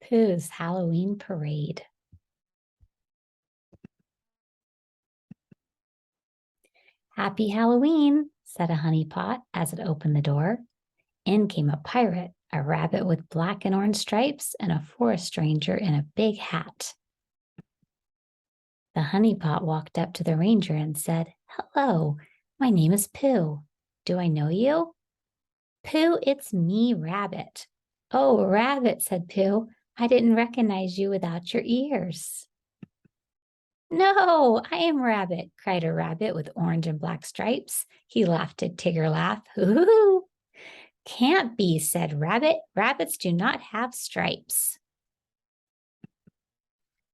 Pooh's Halloween Parade. Happy Halloween, said a honeypot as it opened the door. In came a pirate, a rabbit with black and orange stripes, and a forest ranger in a big hat. The honeypot walked up to the ranger and said, "Hello, my name is Pooh. Do I know you?" "Pooh, it's me, Rabbit." "Oh, Rabbit," said Pooh, "I didn't recognize you without your ears." "No, I am Rabbit," cried a rabbit with orange and black stripes. He laughed a Tigger laugh. "Hoo-hoo-hoo." "Can't be," said Rabbit. "Rabbits do not have stripes."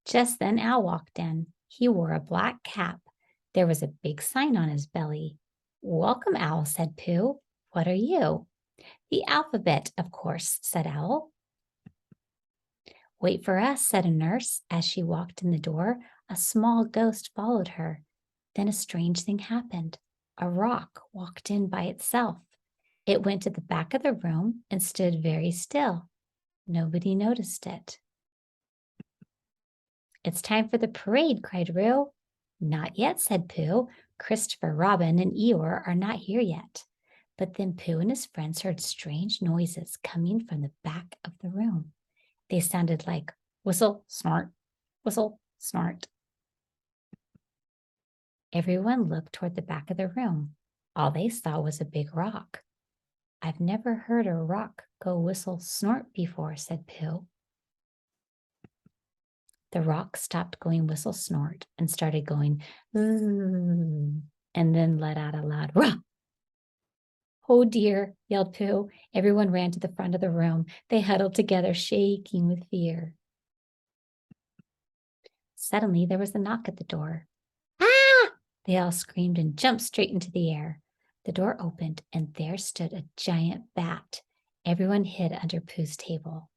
Just then Owl walked in. He wore a black cap. There was a big sign on his belly. "Welcome, Owl," said Pooh. "What are you?" "The alphabet, of course," said Owl. "Wait for us," said a nurse. As she walked in the door, a small ghost followed her. Then a strange thing happened. A rock walked in by itself. It went to the back of the room and stood very still. Nobody noticed it. "It's time for the parade," cried Roo. "Not yet," said Pooh. "Christopher Robin and Eeyore are not here yet." But then Pooh and his friends heard strange noises coming from the back of the room. They sounded like whistle, snort, whistle, snort. Everyone looked toward the back of the room. All they saw was a big rock. "I've never heard a rock go whistle, snort before," said Pooh. The rock stopped going whistle, snort and started going and then let out a loud rah. "Oh dear," yelled Pooh. Everyone ran to the front of the room. They huddled together, shaking with fear. Suddenly, there was a knock at the door. "Ah!" They all screamed and jumped straight into the air. The door opened, and there stood a giant bat. Everyone hid under Pooh's table.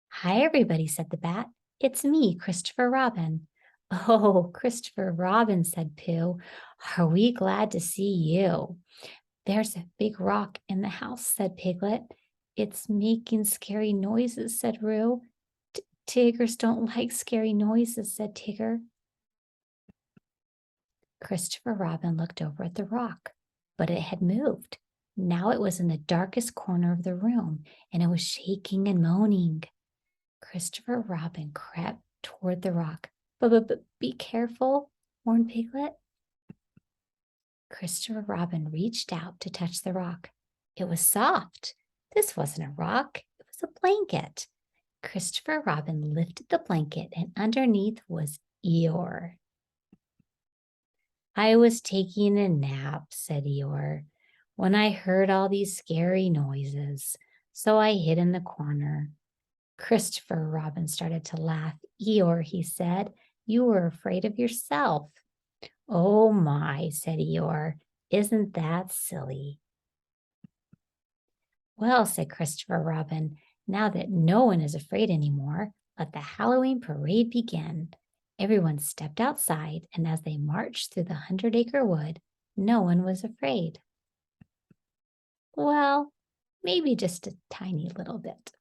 "Hi, everybody," said the bat. "It's me, Christopher Robin." "Oh, Christopher Robin," said Pooh. "Are we glad to see you?" "There's a big rock in the house," said Piglet. "It's making scary noises," said Roo. "Tigers don't like scary noises," said Tigger. Christopher Robin looked over at the rock, but it had moved. Now it was in the darkest corner of the room, and it was shaking and moaning. Christopher Robin crept toward the rock. But be careful," warned Piglet. Christopher Robin reached out to touch the rock. It was soft. This wasn't a rock. It was a blanket. Christopher Robin lifted the blanket, and underneath was Eeyore. "I was taking a nap," said Eeyore, "when I heard all these scary noises, so I hid in the corner." Christopher Robin started to laugh. "Eeyore," he said, "you were afraid of yourself." "Oh my," said Eeyore, "isn't that silly?" "Well," said Christopher Robin, "now that no one is afraid anymore, let the Halloween parade begin." Everyone stepped outside, and as they marched through the 100-acre wood, no one was afraid. Well, maybe just a tiny little bit.